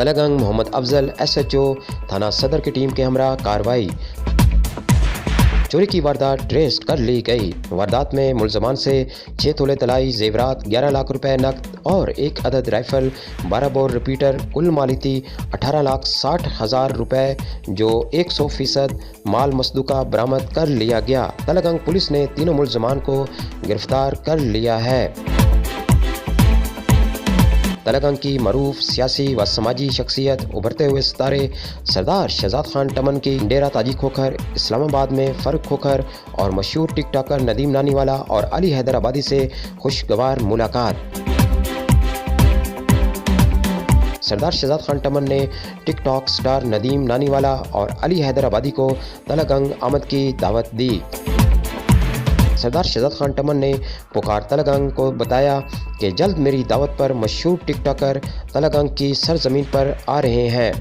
Talagang Mohammad Afzal SHO थाना सदर की टीम के हमरा कार्रवाई। चोरी की वारदात ट्रेस कर ली गई। वारदात में मुलजमान से 6 तोले तलाई जेवरात, 11 लाख रुपए नकद और 1 अदद राइफल, 12 बोर रिपीटर, कुल मालियती 18,60,000 रुपए जो 100% माल मसदूका बरामद कर लिया गया। तलगंग पुलिस ने तीनों मुलजमान को गिरफ्तार कर लिया है। तलगंग की मरूफ सियासी व समाजी शख्सियत उभरते हुए सितारे सरदार शहजाद खान टमन की डेरा ताजी खोखर, इस्लामाबाद में फ़र्क खोखर और मशहूर टिकटॉकर नदीम नानीवाला और अली हैदराबादी से खुशगवार मुलाकात। सरदार शहजाद खान टमन ने टिकटॉक स्टार नदीम नानीवाला और अली हैदराबादी को तलगंग आमद की दावत दी। सरदार शहजाद खान टमन ने पुकार तलगंग को बताया कि जल्द मेरी दावत पर मशहूर टिकटॉकर तलगंग की सरजमीन पर आ रहे हैं।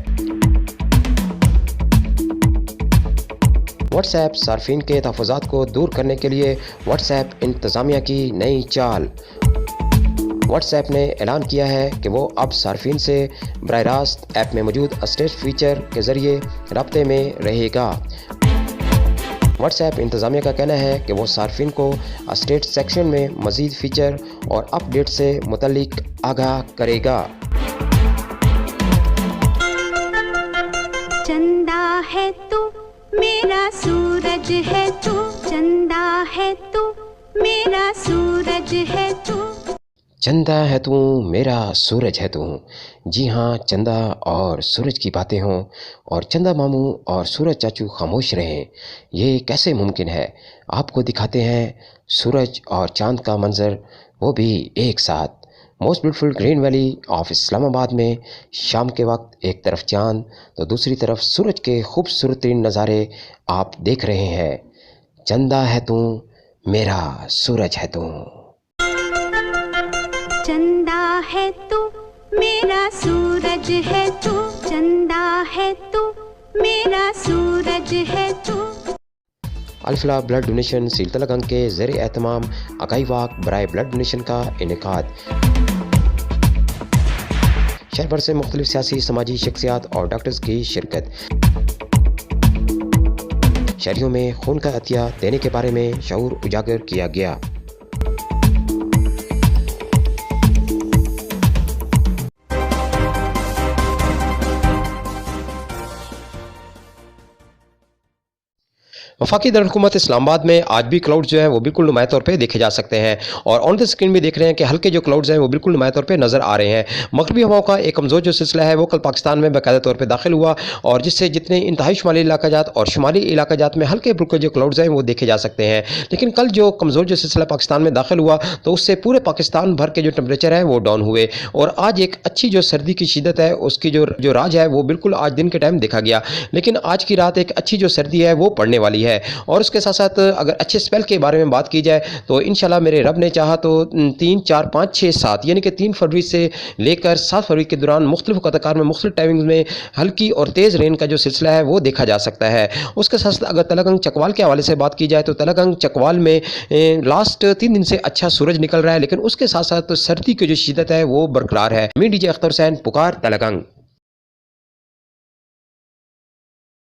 व्हाट्सएप सार्फिन के तहफ़्फ़ुज़ात को दूर करने के लिए व्हाट्सएप इंतज़ामिया की नई चाल। व्हाट्सएप ने ऐलान किया है कि वो अब सार्फिन से बराह रास्त ऐप में मौजूद अस्टेट फीचर के ज़रिए रब्ते में रहेगा। व्हाट्सएप इंतज़ामिया का कहना है कि वो सार्फिन को अस्टेट सेक्शन में मज़ीद फ़ीचर और अपडेट से मुतल्लिक आगाह करेगा। चंदा है तू मेरा सूरज है तू, चंदा है तू मेरा सूरज है तू। चंदा है तू मेरा सूरज है तू। जी हाँ, चंदा और सूरज की बातें हों और चंदा मामू और सूरज चाचू खामोश रहें, ये कैसे मुमकिन है। आपको दिखाते हैं सूरज और चांद का मंज़र, वो भी एक साथ। Most beautiful green valley of Islamabad में शाम के वक्त एक तरफ चांद तो दूसरी तरफ सूरज के खूबसूरत नज़ारे आप देख रहे हैं। चंदा है तू मेरा सूरज है तू। चंदा है तू मेरा सूरज है तू, चंदा है तू मेरा सूरज है तू। Alfalah blood donation seal Talagang के ज़ेर एहतमाम अकाई वाक बराए ब्लड डोनेशन का इनेकाद। शहर भर से मुख्तलिफ सियासी समाजी शख्सियात और डॉक्टर्स की शिरकत। शहरियों में खून का अतिया देने के बारे में शऊर उजागर किया गया। वफाकी दरहुकूमत इस्लामाबाद में आज भी क्लाउड्स जो हैं वो बिल्कुल नुमाया तौर पे देखे जा सकते हैं और ऑन द स्क्रीन भी देख रहे हैं कि हल्के जो क्लाउड्स हैं वो बिल्कुल नुमाया तौर पे नज़र आ रहे हैं। मगरबी हवाओं का एक कमज़ोर जो सिलसिला है वो कल पाकिस्तान में बाकायदा तौर पे दाखिल हुआ और जिससे जितने इंतहाई शुमाली इलाकाजात और शुमाली इलाकाजात में हल्के फुल्के जो क्लाउड्स हैं वो देखे जा सकते हैं। लेकिन कल जो कमज़ोर जो सिलसिला पाकिस्तान में दाखिल हुआ तो उससे पूरे पाकिस्तान भर के जो टेम्परेचर है वो डाउन हुए और आज एक अच्छी जो सर्दी की शिद्दत है उसकी जो राज है वो बिल्कुल आज दिन के टाइम देखा गया। लेकिन आज की रात एक अच्छी जो सर्दी है वो पड़ने वाली है और उसके साथ अगर अच्छे स्पेल के बारे में बात की जाए तो इंशाल्लाह मेरे रब ने चाहा तो 3, 4, 5, 6, 7 यानी कि 3 फरवरी से लेकर 7 फरवरी के दौरान मुख्तलिफ कताकार में मुख्तलिफ टाइमिंग में हल्की और तेज़ रेन का जो सिलसिला है वो देखा जा सकता है। उसके साथ अगर तलगंग चकवाल के हवाले से बात की जाए तो तलगंग चकवाल में लास्ट 3 दिन से अच्छा सूरज निकल रहा है, लेकिन उसके साथ साथ सर्दी की जो शिद्दत है वो बरकरार है। मैं DJ अख्तर हुसैन, पुकार तलगंग।